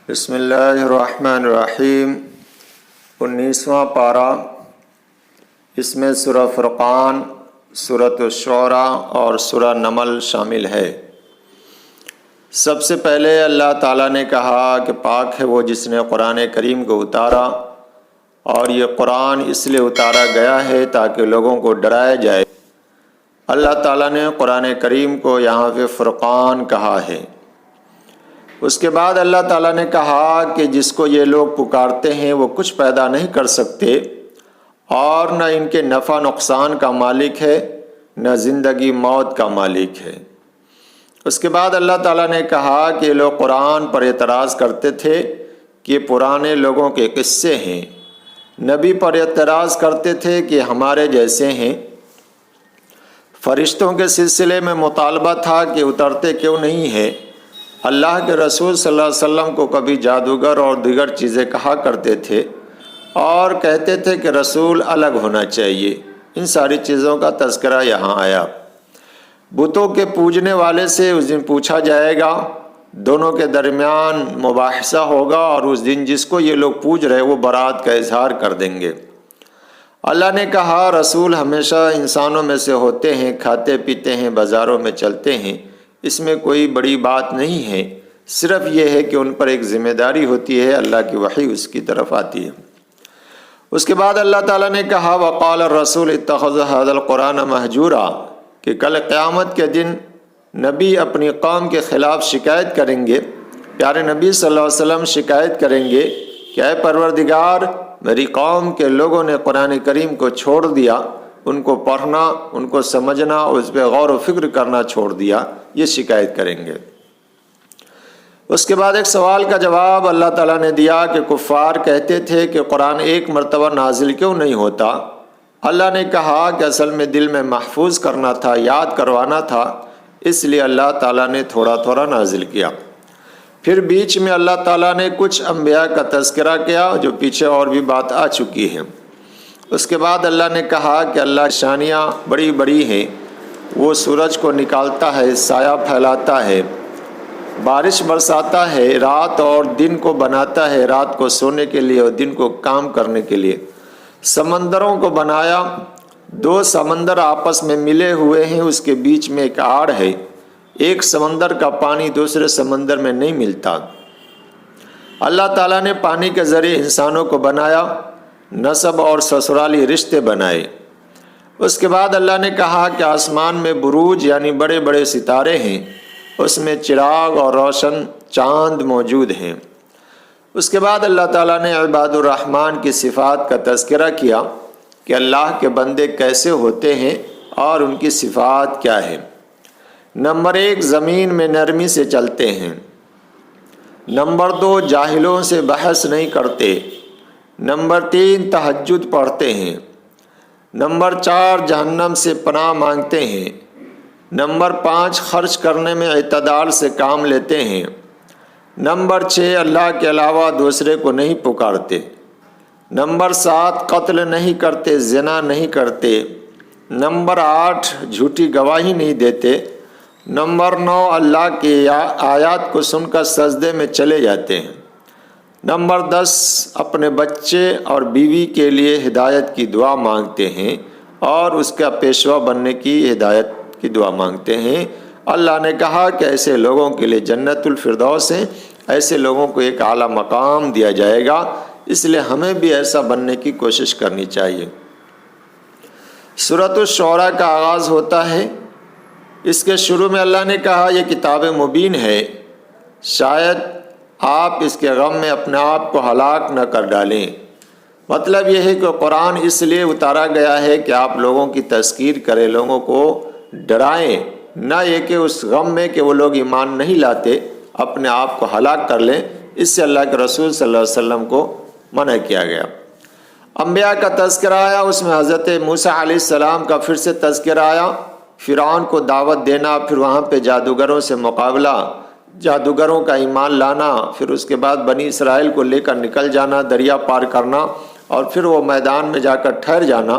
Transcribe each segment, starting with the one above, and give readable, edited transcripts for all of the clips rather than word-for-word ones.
بسم اللہ الرحمن الرحیم 19واں پارہ، اس میں سورہ فرقان، سورۃ الشعراء اور سورہ نمل شامل ہے۔ سب سے پہلے اللہ تعالیٰ نے کہا کہ پاک ہے وہ جس نے قرآن کریم کو اتارا، اور یہ قرآن اس لیے اتارا گیا ہے تاکہ لوگوں کو ڈرایا جائے۔ اللہ تعالیٰ نے قرآن کریم کو یہاں پہ فرقان کہا ہے۔ اس کے بعد اللہ تعالیٰ نے کہا کہ جس کو یہ لوگ پکارتے ہیں وہ کچھ پیدا نہیں کر سکتے، اور نہ ان کے نفع نقصان کا مالک ہے، نہ زندگی موت کا مالک ہے۔ اس کے بعد اللہ تعالیٰ نے کہا کہ یہ لوگ قرآن پر اعتراض کرتے تھے کہ پرانے لوگوں کے قصے ہیں، نبی پر اعتراض کرتے تھے کہ ہمارے جیسے ہیں۔ فرشتوں کے سلسلے میں مطالبہ تھا کہ اترتے کیوں نہیں ہیں۔ اللہ کے رسول صلی اللہ علیہ وسلم کو کبھی جادوگر اور دیگر چیزیں کہا کرتے تھے، اور کہتے تھے کہ رسول الگ ہونا چاہیے۔ ان ساری چیزوں کا تذکرہ یہاں آیا۔ بتوں کے پوجنے والے سے اس دن پوچھا جائے گا، دونوں کے درمیان مباحثہ ہوگا، اور اس دن جس کو یہ لوگ پوج رہے وہ برات کا اظہار کر دیں گے۔ اللہ نے کہا رسول ہمیشہ انسانوں میں سے ہوتے ہیں، کھاتے پیتے ہیں، بازاروں میں چلتے ہیں، اس میں کوئی بڑی بات نہیں ہے، صرف یہ ہے کہ ان پر ایک ذمہ داری ہوتی ہے، اللہ کی وحی اس کی طرف آتی ہے۔ اس کے بعد اللہ تعالیٰ نے کہا وقال الرسول اتخذ هذا القرآن مہجورا، کہ کل قیامت کے دن نبی اپنی قوم کے خلاف شکایت کریں گے۔ پیارے نبی صلی اللہ علیہ وسلم شکایت کریں گے کہ اے پروردگار، میری قوم کے لوگوں نے قرآن کریم کو چھوڑ دیا، ان کو پڑھنا، ان کو سمجھنا، اس پہ غور و فکر کرنا چھوڑ دیا، یہ شکایت کریں گے۔ اس کے بعد ایک سوال کا جواب اللہ تعالیٰ نے دیا کہ کفار کہتے تھے کہ قرآن ایک مرتبہ نازل کیوں نہیں ہوتا۔ اللہ نے کہا کہ اصل میں دل میں محفوظ کرنا تھا، یاد کروانا تھا، اس لیے اللہ تعالیٰ نے تھوڑا تھوڑا نازل کیا۔ پھر بیچ میں اللہ تعالیٰ نے کچھ انبیاء کا تذکرہ کیا جو پیچھے اور بھی بات آ چکی ہے۔ اس کے بعد اللہ نے کہا کہ اللہ کی شانیاں بڑی بڑی ہیں، وہ سورج کو نکالتا ہے، سایہ پھیلاتا ہے، بارش برساتا ہے، رات اور دن کو بناتا ہے، رات کو سونے کے لیے اور دن کو کام کرنے کے لیے۔ سمندروں کو بنایا، دو سمندر آپس میں ملے ہوئے ہیں، اس کے بیچ میں ایک آڑ ہے، ایک سمندر کا پانی دوسرے سمندر میں نہیں ملتا۔ اللہ تعالیٰ نے پانی کے ذریعے انسانوں کو بنایا، نسب اور سسرالی رشتے بنائے۔ اس کے بعد اللہ نے کہا کہ آسمان میں بروج یعنی بڑے بڑے ستارے ہیں، اس میں چراغ اور روشن چاند موجود ہیں۔ اس کے بعد اللہ تعالیٰ نے عباد الرحمن کی صفات کا تذکرہ کیا کہ اللہ کے بندے کیسے ہوتے ہیں اور ان کی صفات کیا ہے۔ نمبر 1، زمین میں نرمی سے چلتے ہیں۔ نمبر 2، جاہلوں سے بحث نہیں کرتے۔ نمبر 3، تہجد پڑھتے ہیں۔ نمبر 4، جہنم سے پناہ مانگتے ہیں۔ نمبر 5، خرچ کرنے میں اعتدال سے کام لیتے ہیں۔ نمبر 6، اللہ کے علاوہ دوسرے کو نہیں پکارتے۔ نمبر 7، قتل نہیں کرتے، زنا نہیں کرتے۔ نمبر 8، جھوٹی گواہی نہیں دیتے۔ نمبر 9، اللہ کی آیات کو سن کر سجدے میں چلے جاتے ہیں۔ نمبر 10، اپنے بچے اور بیوی کے لیے ہدایت کی دعا مانگتے ہیں اور اس کا پیشوا بننے کی ہدایت کی دعا مانگتے ہیں۔ اللہ نے کہا کہ ایسے لوگوں کے لیے جنت الفردوس ہے، ایسے لوگوں کو ایک اعلیٰ مقام دیا جائے گا، اس لیے ہمیں بھی ایسا بننے کی کوشش کرنی چاہیے۔ سورۃ الشعراء کا آغاز ہوتا ہے۔ اس کے شروع میں اللہ نے کہا یہ کتاب مبین ہے، شاید آپ اس کے غم میں اپنے آپ کو ہلاک نہ کر ڈالیں۔ مطلب یہ ہے کہ قرآن اس لیے اتارا گیا ہے کہ آپ لوگوں کی تذکیر کریں، لوگوں کو ڈرائیں، نہ یہ کہ اس غم میں کہ وہ لوگ ایمان نہیں لاتے اپنے آپ کو ہلاک کر لیں۔ اس سے اللہ کے رسول صلی اللہ علیہ وسلم کو منع کیا گیا۔ انبیاء کا تذکرہ آیا، اس میں حضرت موسیٰ علیہ السلام کا پھر سے تذکرہ آیا، فرعون کو دعوت دینا، پھر وہاں پہ جادوگروں سے مقابلہ، جادوگروں کا ایمان لانا، پھر اس کے بعد بنی اسرائیل کو لے کر نکل جانا، دریا پار کرنا، اور پھر وہ میدان میں جا کر ٹھہر جانا،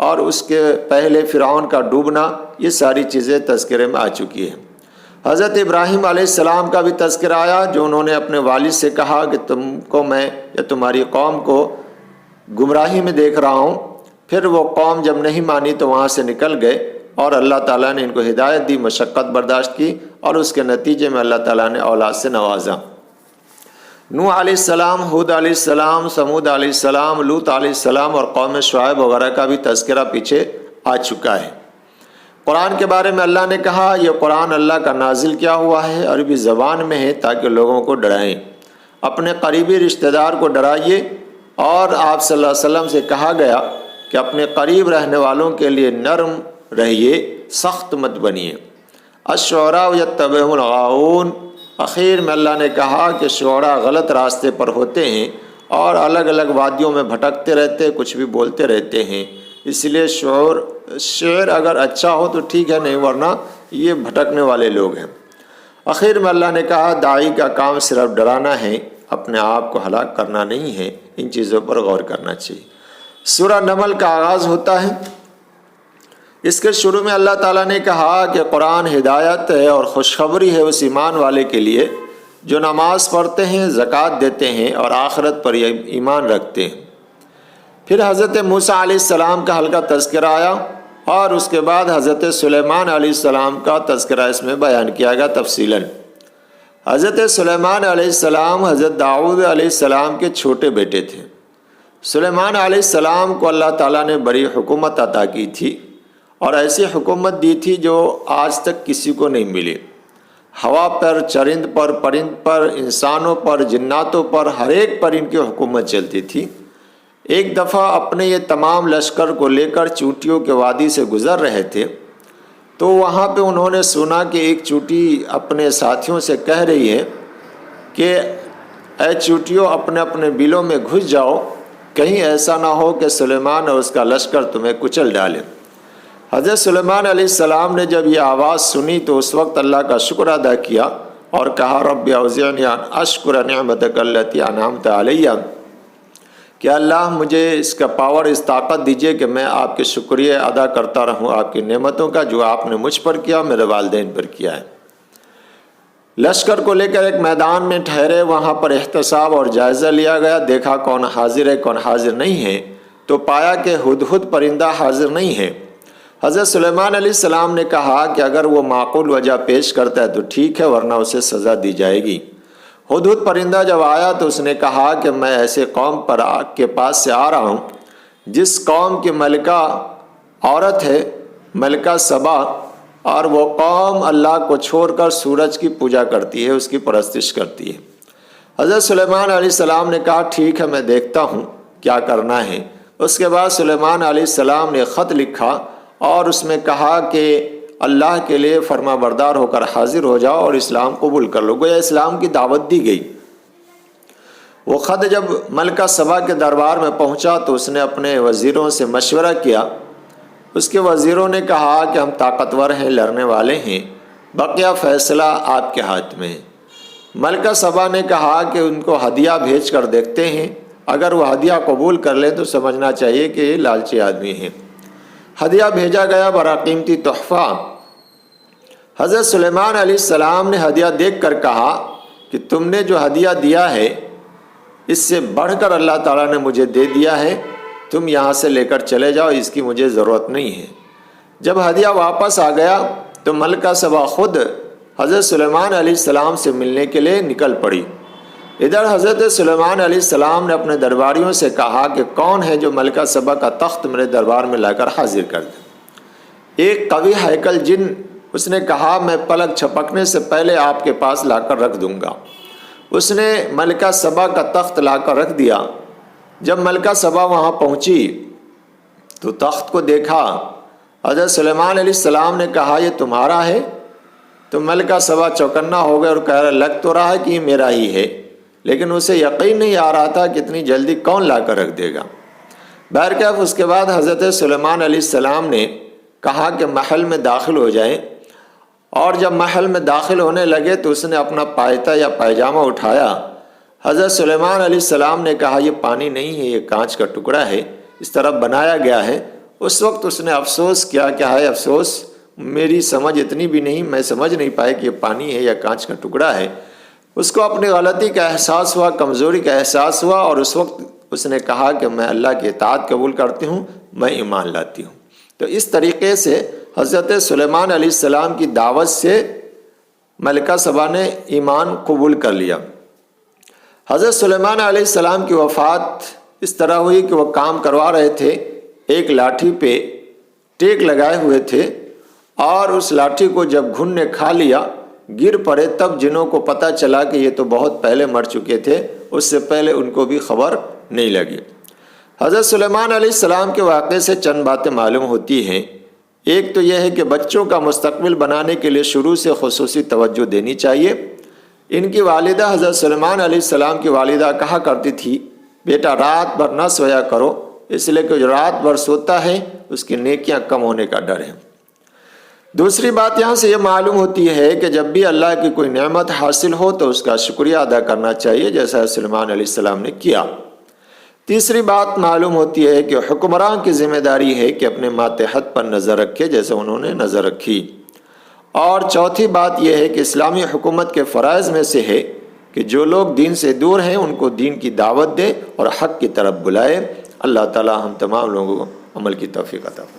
اور اس کے پہلے فرعون کا ڈوبنا، یہ ساری چیزیں تذکرے میں آ چکی ہیں۔ حضرت ابراہیم علیہ السلام کا بھی تذکرہ آیا، جو انہوں نے اپنے والد سے کہا کہ تم کو میں یا تمہاری قوم کو گمراہی میں دیکھ رہا ہوں۔ پھر وہ قوم جب نہیں مانی تو وہاں سے نکل گئے، اور اللہ تعالیٰ نے ان کو ہدایت دی، مشقت برداشت کی، اور اس کے نتیجے میں اللہ تعالیٰ نے اولاد سے نوازا۔ نوح علیہ السلام، ہود علیہ السلام، سمود علیہ السلام، لوط علیہ السلام اور قوم شعیب وغیرہ کا بھی تذکرہ پیچھے آ چکا ہے۔ قرآن کے بارے میں اللہ نے کہا یہ قرآن اللہ کا نازل کیا ہوا ہے، عربی زبان میں ہے تاکہ لوگوں کو ڈرائیں۔ اپنے قریبی رشتہ دار کو ڈرائیے، اور آپ صلی اللہ علیہ وسلم سے کہا گیا کہ اپنے قریب رہنے والوں کے لیے نرم رہیے، سخت مت بنیے۔ الشعراء یتبعہم الغاوون، اخیر میں اللہ نے کہا کہ شعراء غلط راستے پر ہوتے ہیں اور الگ الگ وادیوں میں بھٹکتے رہتے، کچھ بھی بولتے رہتے ہیں، اس لیے شعر اگر اچھا ہو تو ٹھیک ہے، نہیں ورنہ یہ بھٹکنے والے لوگ ہیں۔ اخیر میں اللہ نے کہا داعی کا کام صرف ڈرانا ہے، اپنے آپ کو ہلاک کرنا نہیں ہے، ان چیزوں پر غور کرنا چاہیے۔ سورہ نمل کا آغاز ہوتا ہے، اس کے شروع میں اللہ تعالیٰ نے کہا کہ قرآن ہدایت ہے اور خوشخبری ہے اس ایمان والے کے لیے جو نماز پڑھتے ہیں، زکوٰۃ دیتے ہیں اور آخرت پر ایمان رکھتے ہیں۔ پھر حضرت موسیٰ علیہ السلام کا ہلکا تذکرہ آیا، اور اس کے بعد حضرت سلیمان علیہ السلام کا تذکرہ اس میں بیان کیا گیا تفصیلاً۔ حضرت سلیمان علیہ السلام حضرت داؤد علیہ السلام کے چھوٹے بیٹے تھے۔ سلیمان علیہ السلام کو اللہ تعالیٰ نے بڑی حکومت عطا کی تھی، اور ایسی حکومت دی تھی جو آج تک کسی کو نہیں ملی۔ ہوا پر، چرند پر، پرند پر، انسانوں پر، جناتوں پر، ہر ایک پر ان کی حکومت چلتی تھی۔ ایک دفعہ اپنے یہ تمام لشکر کو لے کر چونٹیوں کے وادی سے گزر رہے تھے، تو وہاں پہ انہوں نے سنا کہ ایک چونٹی اپنے ساتھیوں سے کہہ رہی ہے کہ اے چونٹیوں، اپنے اپنے بلوں میں گھس جاؤ، کہیں ایسا نہ ہو کہ سلیمان اور اس کا لشکر تمہیں کچل ڈالے۔ حضرت سلیمان علیہ السلام نے جب یہ آواز سنی تو اس وقت اللہ کا شکر ادا کیا اور کہا رب اوزعنی ان اشکر نعمتک التی انعمت علی، کہ اللہ مجھے اس کا پاور، اس طاقت دیجیے کہ میں آپ کے شکریہ ادا کرتا رہوں آپ کی نعمتوں کا جو آپ نے مجھ پر کیا، میرے والدین پر کیا ہے۔ لشکر کو لے کر ایک میدان میں ٹھہرے، وہاں پر احتساب اور جائزہ لیا گیا، دیکھا کون حاضر ہے کون حاضر نہیں ہے، تو پایا کہ ہدہد پرندہ حاضر نہیں ہے۔ حضرت سلیمان علیہ السلام نے کہا کہ اگر وہ معقول وجہ پیش کرتا ہے تو ٹھیک ہے، ورنہ اسے سزا دی جائے گی۔ ہدہد پرندہ جب آیا تو اس نے کہا کہ میں ایسے قوم پر کے پاس سے آ رہا ہوں جس قوم کی ملکہ عورت ہے، ملکہ سبا، اور وہ قوم اللہ کو چھوڑ کر سورج کی پوجا کرتی ہے، اس کی پرستش کرتی ہے۔ حضرت سلیمان علیہ السلام نے کہا ٹھیک ہے، میں دیکھتا ہوں کیا کرنا ہے۔ اس کے بعد سلیمان علیہ السلام نے خط لکھا اور اس میں کہا کہ اللہ کے لیے فرما بردار ہو کر حاضر ہو جاؤ اور اسلام قبول کر لو، گویا اسلام کی دعوت دی گئی۔ وہ خط جب ملکہ سبا کے دربار میں پہنچا تو اس نے اپنے وزیروں سے مشورہ کیا۔ اس کے وزیروں نے کہا کہ ہم طاقتور ہیں، لڑنے والے ہیں، بقیہ فیصلہ آپ کے ہاتھ میں ہے۔ ملکہ سبا نے کہا کہ ان کو ہدیہ بھیج کر دیکھتے ہیں، اگر وہ ہدیہ قبول کر لیں تو سمجھنا چاہیے کہ یہ لالچی آدمی ہیں۔ ہدیہ بھیجا گیا، بڑا قیمتی تحفہ۔ حضرت سلیمان علیہ السلام نے ہدیہ دیکھ کر کہا کہ تم نے جو ہدیہ دیا ہے اس سے بڑھ کر اللہ تعالیٰ نے مجھے دے دیا ہے، تم یہاں سے لے کر چلے جاؤ، اس کی مجھے ضرورت نہیں ہے۔ جب ہدیہ واپس آ گیا تو ملکہ سبا خود حضرت سلیمان علیہ السلام سے ملنے کے لیے نکل پڑی۔ ادھر حضرت سلیمان علیہ السلام نے اپنے درباریوں سے کہا کہ کون ہے جو ملکہ سبا کا تخت میرے دربار میں لا کر حاضر کر دے۔ ایک قوی ہیکل جن، اس نے کہا میں پلک چھپکنے سے پہلے آپ کے پاس لا کر رکھ دوں گا۔ اس نے ملکہ سبا کا تخت لا کر رکھ دیا۔ جب ملکہ سبا وہاں پہنچی تو تخت کو دیکھا۔ حضرت سلیمان علیہ السلام نے کہا یہ تمہارا ہے؟ تو ملکہ سبا چوکنا ہو گئے اور کہہ رہا لگ تو رہا ہے کہ یہ میرا ہی ہے، لیکن اسے یقین نہیں آ رہا تھا کہ اتنی جلدی کون لا کر رکھ دے گا۔ بہرکیف اس کے بعد حضرت سلیمان علیہ السلام نے کہا کہ محل میں داخل ہو جائیں، اور جب محل میں داخل ہونے لگے تو اس نے اپنا پائتا یا پائجامہ اٹھایا۔ حضرت سلیمان علیہ السلام نے کہا یہ پانی نہیں ہے، یہ کانچ کا ٹکڑا ہے، اس طرح بنایا گیا ہے۔ اس وقت اس نے افسوس کیا کہ ہائے افسوس، میری سمجھ اتنی بھی نہیں، میں سمجھ نہیں پایا کہ یہ پانی ہے یا کانچ کا ٹکڑا ہے۔ اس کو اپنی غلطی کا احساس ہوا، کمزوری کا احساس ہوا، اور اس وقت اس نے کہا کہ میں اللہ کی اطاعت قبول کرتی ہوں، میں ایمان لاتی ہوں۔ تو اس طریقے سے حضرت سلیمان علیہ السلام کی دعوت سے ملکہ سبا نے ایمان قبول کر لیا۔ حضرت سلیمان علیہ السلام کی وفات اس طرح ہوئی کہ وہ کام کروا رہے تھے، ایک لاٹھی پہ ٹیک لگائے ہوئے تھے، اور اس لاٹھی کو جب گھن نے کھا لیا، گر پڑے، تب جنوں کو پتہ چلا کہ یہ تو بہت پہلے مر چکے تھے، اس سے پہلے ان کو بھی خبر نہیں لگی۔ حضرت سلیمان علیہ السلام کے واقعے سے چند باتیں معلوم ہوتی ہیں۔ ایک تو یہ ہے کہ بچوں کا مستقبل بنانے کے لیے شروع سے خصوصی توجہ دینی چاہیے۔ ان کی والدہ حضرت سلیمان علیہ السلام کی والدہ کہا کرتی تھی، بیٹا رات بھر نہ سویا کرو، اس لیے کہ جو رات بھر سوتا ہے اس کی نیکیاں کم ہونے کا ڈر ہے۔ دوسری بات یہاں سے یہ معلوم ہوتی ہے کہ جب بھی اللہ کی کوئی نعمت حاصل ہو تو اس کا شکریہ ادا کرنا چاہیے، جیسا سلیمان علیہ السلام نے کیا۔ تیسری بات معلوم ہوتی ہے کہ حکمران کی ذمہ داری ہے کہ اپنے ماتحت پر نظر رکھے، جیسے انہوں نے نظر رکھی۔ اور چوتھی بات یہ ہے کہ اسلامی حکومت کے فرائض میں سے ہے کہ جو لوگ دین سے دور ہیں ان کو دین کی دعوت دے اور حق کی طرف بلائے۔ اللہ تعالی ہم تمام لوگوں کو عمل کی توفیق عطا فرمائے۔